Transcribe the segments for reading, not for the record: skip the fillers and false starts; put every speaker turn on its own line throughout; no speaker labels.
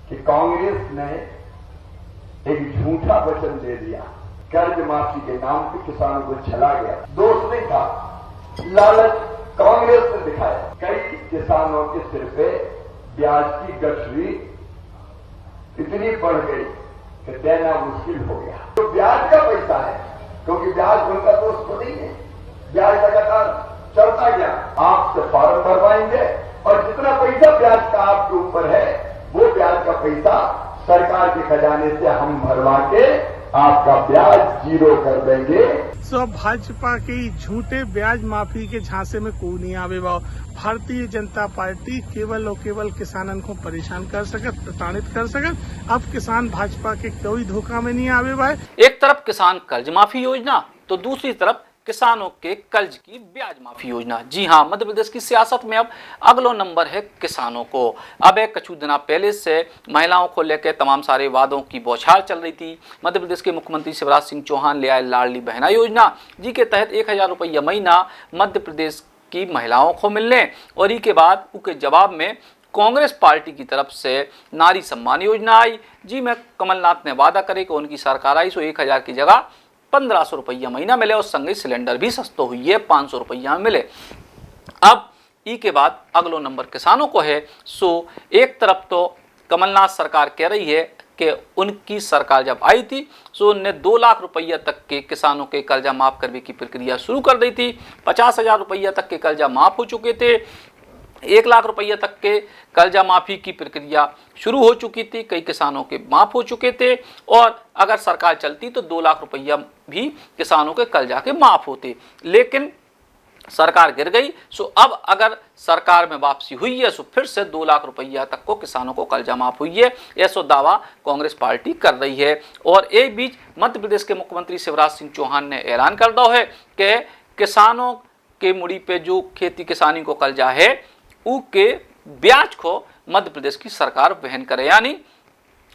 कि कांग्रेस ने एक झूठा वचन दे दिया, कर्ज माफी के नाम पे किसानों को छला गया। दोष नहीं था, लालच कांग्रेस ने दिखाया। कई किसानों के सिर पे ब्याज की गठरी इतनी बढ़ गई कि देना मुश्किल हो गया। तो ब्याज का पैसा है, क्योंकि ब्याज उनका दोस्त तो नहीं है, ब्याज लगातार चलता गया। आपसे फॉर्म भरवाएंगे और जितना पैसा ब्याज का आपके ऊपर है वो ब्याज का पैसा सरकार के खजाने से हम भरवा के आपका ब्याज जीरो कर देंगे।
सो भाजपा के झूठे ब्याज माफी के झांसे में कोई नहीं आवे बाव। भारतीय जनता पार्टी केवल और केवल किसानन को परेशान कर सकत, प्रताड़ित कर सकत। अब किसान भाजपा के कोई धोखा में नहीं आवे बाय।
एक तरफ किसान कर्ज माफी योजना तो दूसरी तरफ किसानों के कर्ज की ब्याज माफी योजना। जी हां, मध्य प्रदेश की सियासत में अब अगलो नंबर है किसानों को। अब एक कुछ दिन पहले से महिलाओं को लेकर तमाम सारे वादों की बौछार चल रही थी। मध्य प्रदेश के मुख्यमंत्री शिवराज सिंह चौहान ले आए लाडली बहना योजना, जी के तहत 1000 रुपया महीना मध्य प्रदेश की महिलाओं को मिलने, और ई के बाद उसके जवाब में कांग्रेस पार्टी की तरफ से नारी सम्मान योजना आई। जी में कमलनाथ ने वादा करे कि उनकी सरकार आई सो 1000 की जगह 1500 रुपया महीना मिले और संगे सिलेंडर भी सस्ता हुई है, 500 रुपया मिले। अब ई के बाद अगलो नंबर किसानों को है। सो एक तरफ तो कमलनाथ सरकार कह रही है कि उनकी सरकार जब आई थी सो उनने 2 लाख रुपया तक के किसानों के कर्जा माफ करने की प्रक्रिया शुरू कर दी थी। 50,000 रुपया तक के कर्जा माफ हो चुके थे। 1 लाख रुपया तक के कर्जा माफी की प्रक्रिया शुरू हो चुकी थी, कई किसानों के माफ हो चुके थे, और अगर सरकार चलती तो 2 लाख रुपया भी किसानों के कर्जा के माफ होते। लेकिन सरकार गिर गई। सो अब अगर सरकार में वापसी हुई है सो फिर से 2 लाख रुपया तक को किसानों को कर्जा माफ हुई है, ऐसा दावा कांग्रेस पार्टी कर रही है। और एक बीच मध्य प्रदेश के मुख्यमंत्री शिवराज सिंह चौहान ने ऐलान कर दिया है कि किसानों के मुड़ी पे जो खेती किसानी को कर्जा है उसके ब्याज को मध्य प्रदेश की सरकार वहन करे, यानी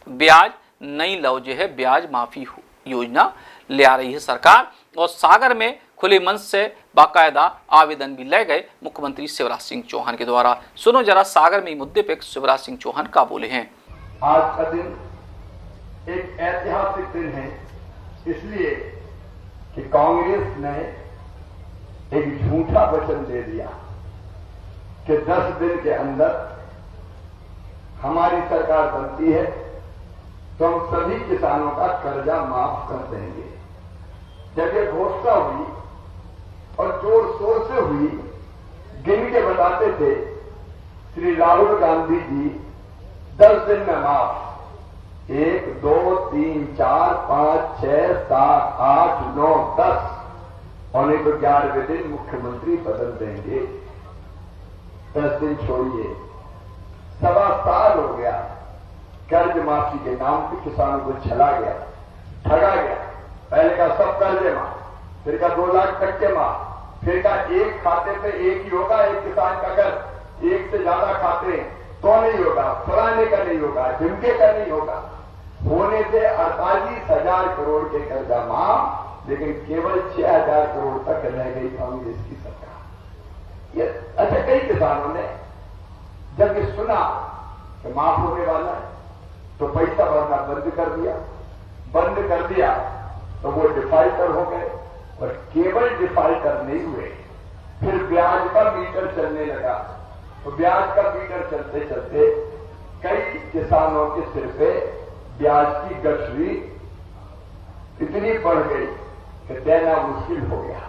ब्याज नई लव जो है ब्याज माफी योजना ले आ रही है सरकार। और सागर में खुले मन से बाकायदा आवेदन भी ले गए मुख्यमंत्री शिवराज सिंह चौहान के द्वारा। सुनो जरा सागर में मुद्दे पे शिवराज सिंह चौहान का बोले हैं।
आज का दिन एक ऐतिहासिक दिन है, इसलिए कि कांग्रेस ने एक झूठा वचन दे दिया कि 10 दिन के अंदर हमारी सरकार बनती है तो हम सभी किसानों का कर्जा माफ कर देंगे। जब ये घोषणा हुई और जोर शोर से हुई, गिन के बताते थे श्री राहुल गांधी जी 10 दिन में माफ, 1 2 3 4 5 6 7 8 9 10 और नहीं तो 11वें दिन मुख्यमंत्री बदल देंगे। 10 दिन छोड़िए, 1.25 साल हो गया, कर्ज माफी के नाम पे किसानों को छला गया, ठगा गया। पहले का सब कर्जे माफ, फिर का 2 लाख तक के माफ, फिर का एक खाते पे एक ही होगा, एक किसान का कर्ज, एक से ज्यादा खाते तो नहीं होगा, फलाने का नहीं होगा, ढिमके का नहीं होगा। होने से 48,000 करोड़ के कर्जा माफ, लेकिन केवल 6,000 करोड़ तक रह गई कांग्रेस की सरकार। ये अच्छा, कई किसानों ने जब ये सुना कि माफ होने वाला है तो पैसा भरना बंद कर दिया तो वो डिफाल्टर हो गए। और केवल डिफाल्टर नहीं हुए, फिर ब्याज का मीटर चलने लगा। तो ब्याज का मीटर चलते चलते कई किसानों के सिर पे ब्याज की गठरी इतनी बढ़ गई कि देना मुश्किल हो गया।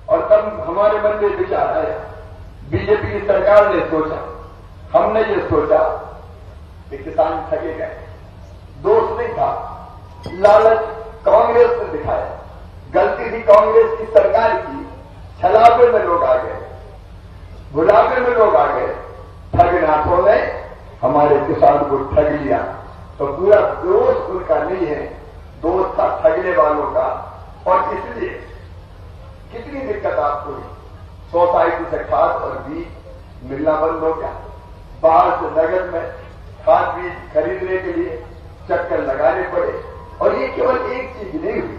और तब हमारे मन में विचार आया, बीजेपी की सरकार ने सोचा, हमने ये सोचा कि किसान ठगे गए। दोष नहीं था, लालच कांग्रेस ने दिखाया, गलती थी कांग्रेस की सरकार की। छलावे में लोग आ गए, बुढ़ापे में लोग आ गए, ठगनाथों ने हमारे किसान को ठग लिया। तो पूरा दोष उनका नहीं है, दोष था ठगने वालों का। और इसलिए कितनी दिक्कत आपको हुई, सोसाइटी से खाद और बीज मिलना बंद हो गया, बाहर से नगद में खाद बीज खरीदने के लिए चक्कर लगाने पड़े। और ये केवल एक चीज नहीं हुई,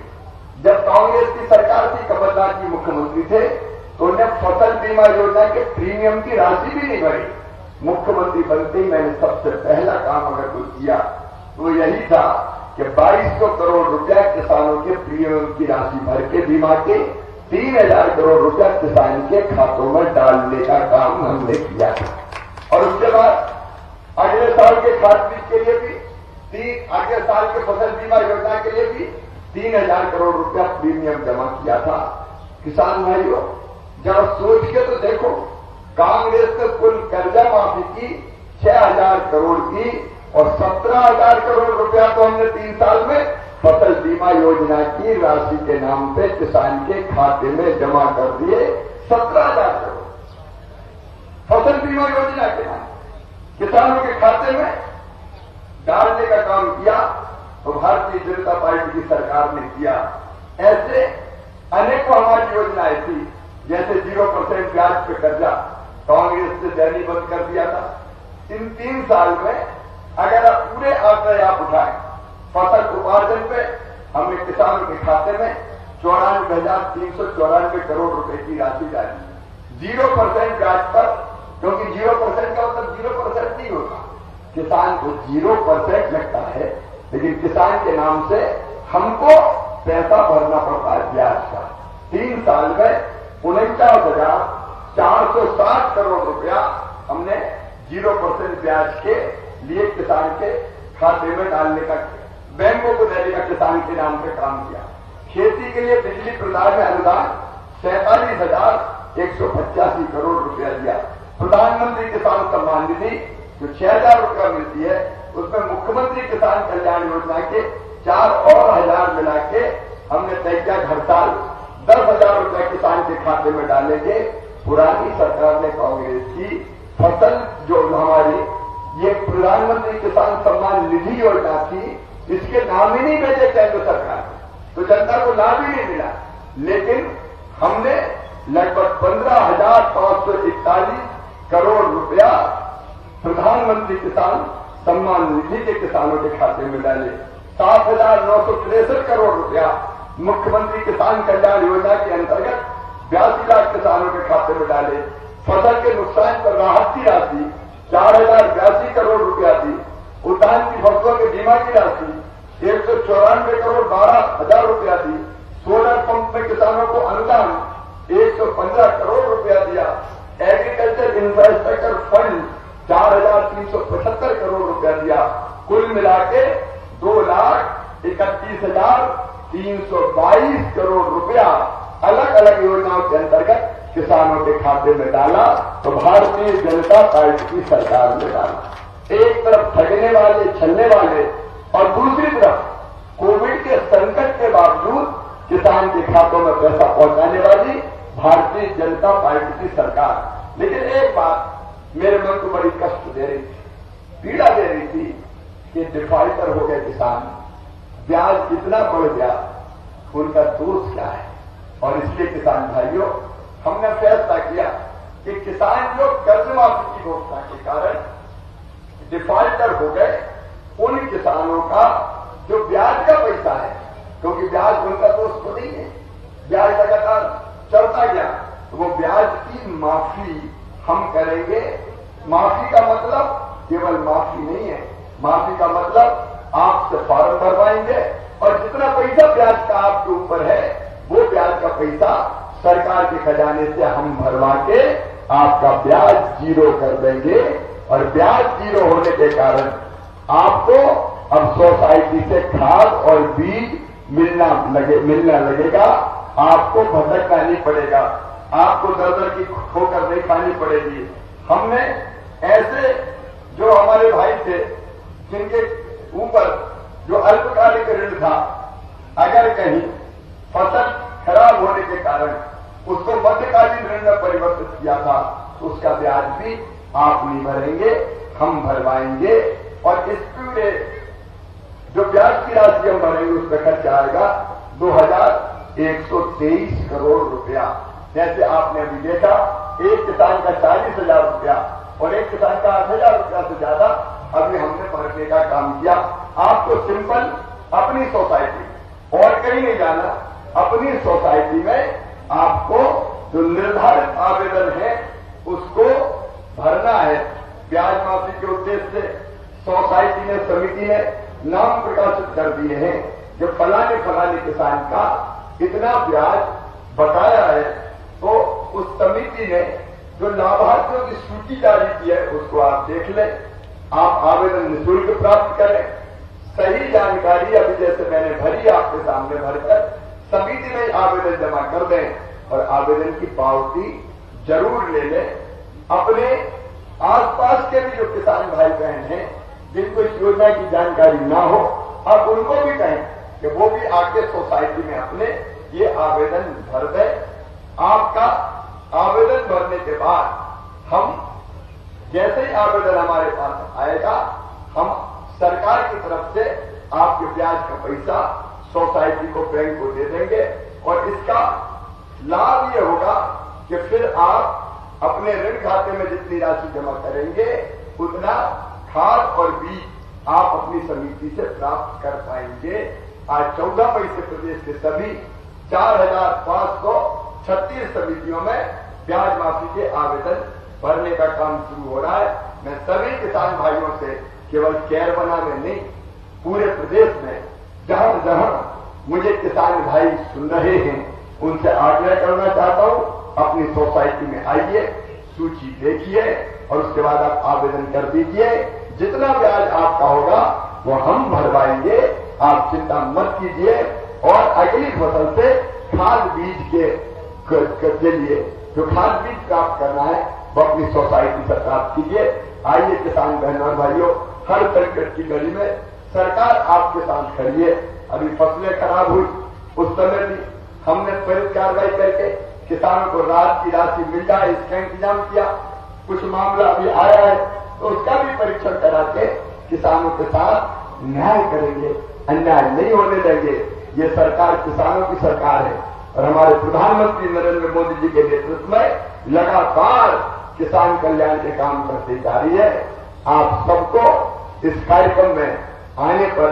जब कांग्रेस की सरकार थी, कमलनाथ जी मुख्यमंत्री थे, तो उन्हें फसल बीमा योजना के प्रीमियम की राशि भी नहीं भरी। मुख्यमंत्री बनते ही मैंने सबसे पहला काम अगर कुछ किया तो यही था कि 2200 करोड़ रुपया किसानों के प्रीमियम की राशि भर के बीमा के 3000 करोड़ रुपया किसान के खातों में डालने का काम हमने किया और उसके बाद अगले साल के खाद बीज के लिए भी अगले साल के फसल बीमा योजना के लिए भी 3000 करोड़ रुपया प्रीमियम जमा किया था। किसान भाइयों जरा सोच के तो देखो, कांग्रेस ने कुल कर्जा माफी की 6000 करोड़ की और 17000 करोड़ रुपया तो हमने 3 साल में फसल बीमा योजना की राशि के नाम पे किसान के खाते में जमा कर दिए। 17000 करोड़ फसल बीमा योजना के नाम किसानों के खाते में डालने का काम किया तो भारतीय जनता पार्टी की सरकार ने किया। ऐसे अनेकों हमारी योजनाएं थी, जैसे 0% ब्याज पे कर्जा कांग्रेस ने देनी बंद कर दिया था। इन 3 साल में अगर आप पूरे आंकड़े आप उठाएं, फसल उपार्जन पे हमने किसानों के खाते में 94,394 करोड़ रुपए की राशि डाली 0% ब्याज पर, क्योंकि 0% का मतलब 0% नहीं होता, किसान को 0% लगता है, लेकिन किसान के नाम से हमको पैसा भरना पड़ता है ब्याज का। 3 साल में 49,460 करोड़ रुपया हमने 0% ब्याज के लिए किसान के खाते में डालने का, बैंकों को देने का किसान के नाम पे काम किया। खेती के लिए बिजली प्रदान में अनुदान 47,185 करोड़ रुपया दिया। प्रधानमंत्री किसान सम्मान निधि जो 6,000 रुपया मिलती है, उसमें मुख्यमंत्री किसान कल्याण योजना के 4 और हजार मिला के हमने तय किया हर साल 10,000 रुपया किसान के खाते में डालेंगे। पुरानी सरकार ने कांग्रेस की फसल जो हमारी ये प्रधानमंत्री किसान सम्मान निधि योजना थी, इसके नाम ही नहीं भेजे केंद्र सरकार ने, तो जनता को लाभ ही नहीं मिला। लेकिन हमने लगभग 15,541 करोड़ रुपया प्रधानमंत्री किसान सम्मान निधि के किसानों के खाते में डाले। 7,963 करोड़ रुपया मुख्यमंत्री किसान कल्याण योजना के अंतर्गत 82 लाख किसानों के खाते में डाले। फसल के नुकसान पर राहत की राशि 4,082 करोड़ रुपया थी। उद्यान की फसलों के बीमा की राशि 194 करोड़ 12,000 रुपया थी। सोलर पंप में किसानों को अनुदान 115 करोड़ रुपया दिया। एग्रीकल्चर इंफ्रास्ट्रक्चर फंड 4,375 करोड़ रुपया दिया। कुल मिला के 2,31,322 करोड़ रुपया अलग अलग योजनाओं के अंतर्गत किसानों के खाते में डाला, तो भारतीय जनता पार्टी की सरकार ने डाला। एक तरफ ठगने वाले, छलने वाले, और दूसरी तरफ कोविड के संकट के बावजूद किसान के खातों में पैसा पहुंचाने वाली भारतीय जनता पार्टी की सरकार। लेकिन एक बात मेरे मन को बड़ी कष्ट दे रही थी, पीड़ा दे रही थी कि डिफॉल्टर हो गए किसान, ब्याज इतना बढ़ गया, उनका दोष क्या है। और इसलिए किसान भाइयों, हमने फैसला किया कि किसान जो कर्ज माफी की घोषणा के कारण डिफॉल्टर हो गए, उन किसानों का जो ब्याज का पैसा है, क्योंकि ब्याज उनका दोष तो नहीं है, ब्याज लगातार चलता गया, तो वो ब्याज की माफी हम करेंगे। माफी का मतलब केवल माफी नहीं है, माफी का मतलब आपसे फॉर्म भरवाएंगे और जितना पैसा ब्याज का आपके ऊपर है, वो ब्याज का पैसा सरकार के खजाने से हम भरवा के आपका ब्याज 0 कर देंगे। और ब्याज 0 होने के कारण आपको अब सोसाइटी से खाद और बीज मिलना लगेगा, आपको भटकना नहीं पड़ेगा, आपको दर की ठोकर नहीं खानी पड़ेगी। हमने ऐसे जो हमारे भाई थे जिनके ऊपर जो अल्पकालिक ऋण था, अगर कहीं फसल खराब होने के कारण उसको मध्यकालीन ऋण में परिवर्तित किया था, तो उसका ब्याज भी आप नहीं भरेंगे, हम भरवाएंगे। और इस पूरे जो ब्याज की राशि हम भरेंगे उसमें खर्चा आएगा 2,123 करोड़ रुपया। जैसे आपने अभी देखा, एक किसान का 40,000 रुपया और एक किसान का 8,000 रुपया से ज्यादा अभी हमने भरने का काम किया। आपको सिंपल अपनी सोसाइटी और कहीं नहीं जाना, अपनी सोसाइटी में आपको जो निर्धारित आवेदन है उसको भरना है। ब्याज माफी के उद्देश्य से सोसाइटी ने, समिति ने नाम प्रकाशित कर दिए हैं कि फलाने फलाने किसान का इतना ब्याज बकाया है, तो उस समिति ने जो लाभार्थियों की सूची जारी की है उसको आप देख लें। आप आवेदन निःशुल्क प्राप्त करें। सही जानकारी अभी जैसे मैंने भरी आपके सामने भरकर समिति में आवेदन जमा कर दें और आवेदन की पावती जरूर ले लें। अपने आसपास के भी जो किसान भाई बहन हैं जिनको इस योजना की जानकारी ना हो, अब उनको भी कहें कि वो भी आके सोसाइटी में अपने ये आवेदन भर दें। आपका आवेदन भरने के बाद हम जैसे ही आवेदन हमारे पास आएगा, हम सरकार की तरफ से आपके ब्याज का पैसा सोसाइटी को, बैंक को दे देंगे और इसका लाभ ये होगा कि फिर आप अपने ऋण खाते में जितनी राशि जमा करेंगे उतना खाद और बीज आप अपनी समिति से प्राप्त कर पाएंगे। आज 14 मई से प्रदेश के सभी 4,536 समितियों में ब्याज माफी के आवेदन भरने का काम शुरू हो रहा है। मैं सभी किसान भाइयों से केवल कैरबना में नहीं, पूरे प्रदेश में जहां जहां मुझे किसान भाई सुन रहे हैं उनसे आग्रह करना चाहता हूं, अपनी सोसाइटी में आइए, सूची देखिए और उसके बाद आप आवेदन कर दीजिए। जितना ब्याज आपका होगा वो हम भरवाएंगे, आप चिंता मत कीजिए। और अगली फसल से खाद बीज के लिए जो खाद बीज प्राप्त करना है वो अपनी सोसाइटी से प्राप्त कीजिए। आइए किसान बहनों और भाइयों, हर संकट की घड़ी में सरकार आपके साथ खड़ी है। अभी फसलें खराब हुई, उस समय भी हमने त्वरित कार्रवाई करके किसानों को राहत की राशि मिल जाए इसका इंतजाम किया। कुछ मामला अभी आया है तो उसका भी परीक्षण करा के किसानों के साथ न्याय करेंगे, अन्याय नहीं होने देंगे। ये सरकार किसानों की सरकार है और हमारे प्रधानमंत्री नरेंद्र मोदी जी के नेतृत्व में लगातार किसान कल्याण के काम करती जा रही है। आप सबको इस कार्यक्रम में आने पर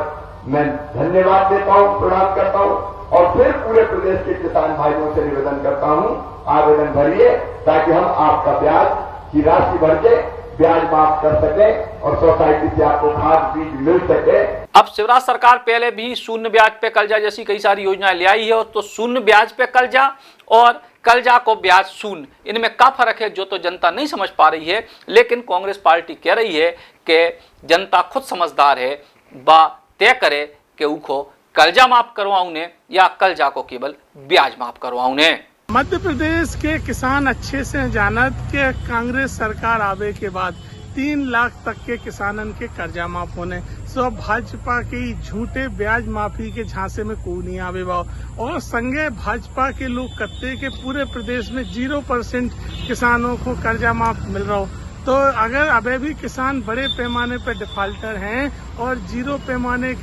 मैं धन्यवाद देता हूं, प्रणाम करता हूं और फिर पूरे प्रदेश के किसान भाइयों से निवेदन करता हूं, आवेदन भरिए ताकि हम आपका ब्याज की राशि भर के ब्याज माफ कर सके और सोसाइटी से आपको खाद बीज मिल सके।
अब शिवराज सरकार पहले भी शून्य ब्याज पे कर्जा जैसी कई सारी योजनाएं ले आई है, तो शून्य ब्याज पे कर्जा और कर्जा को ब्याज शून्य, इनमें क्या फर्क है जो तो जनता नहीं समझ पा रही है। लेकिन कांग्रेस पार्टी कह रही है कि जनता खुद समझदार है, बा तय करे कि उनको कर्जा माफ करवाऊं ने या कर्जा को केवल ब्याज माफ करवाऊं ने।
मध्य प्रदेश के किसान अच्छे से जानत कि कांग्रेस सरकार आवे के बाद 3 लाख तक के किसानन के कर्जा माफ होने, सो भाजपा के झूठे ब्याज माफी के झांसे में कोई नहीं आवे बा। और संगे भाजपा के लोग कत्ते के पूरे प्रदेश में 0% किसानों को कर्जा माफ मिल रहा हो। तो अगर अभी भी किसान बड़े पैमाने पर डिफाल्टर हैं और 0%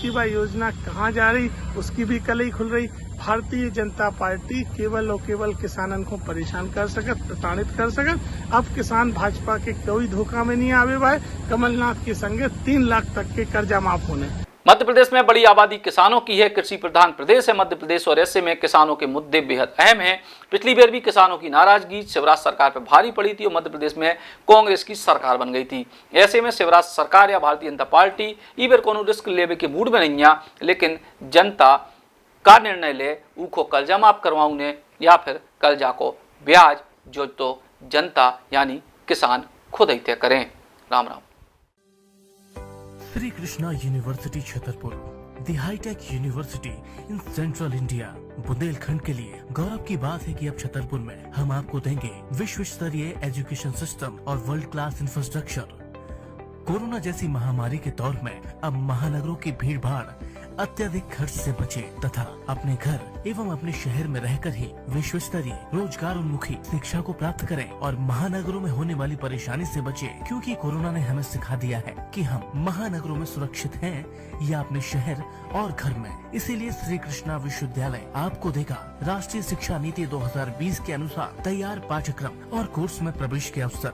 की वह योजना कहाँ जा रही, उसकी भी कल ही खुल रही। भारतीय जनता पार्टी केवल और केवल किसानन को परेशान कर सकत, प्रताड़ित कर सकत। अब किसान भाजपा के कोई धोखा में नहीं आवे भाई। कमलनाथ के संगे 3 लाख तक के कर्जा माफ होने।
मध्य प्रदेश में बड़ी आबादी किसानों की है। कृषि प्रधान प्रदेश है मध्य प्रदेश और ऐसे में किसानों के मुद्दे बेहद अहम हैं। पिछली बार भी किसानों की नाराजगी शिवराज सरकार पर भारी पड़ी थी और मध्य प्रदेश में कांग्रेस की सरकार बन गई थी। ऐसे में शिवराज सरकार या भारतीय जनता पार्टी इबर कोनो रिस्क लेवे के मूड में नहीं है, लेकिन जनता का निर्णय ले उनको कर्जा माफ करवाऊं ने या फिर कर्जा को ब्याज जो तो जनता यानी किसान खुद ही तय करें। Ram Ram.
Shri Krishna university Chhatarpur, the hi tech university in central India. Bundelkhand के लिए गौरव की बात है कि अब छतरपुर में हम आपको देंगे विश्व स्तरीय एजुकेशन सिस्टम और वर्ल्ड क्लास इंफ्रास्ट्रक्चर। कोरोना जैसी महामारी के दौर में अब महानगरों की भीड़ भाड़, अत्यधिक खर्च से बचे तथा अपने घर एवं अपने शहर में रहकर ही विश्व स्तरीय रोजगार उन्मुखी शिक्षा को प्राप्त करें और महानगरों में होने वाली परेशानी से बचे, क्योंकि कोरोना ने हमें सिखा दिया है कि हम महानगरों में सुरक्षित हैं या अपने शहर और घर में। इसीलिए श्री कृष्णा विश्वविद्यालय आपको देगा राष्ट्रीय शिक्षा नीति 2020 के अनुसार तैयार पाठ्यक्रम और कोर्स में प्रवेश के अवसर।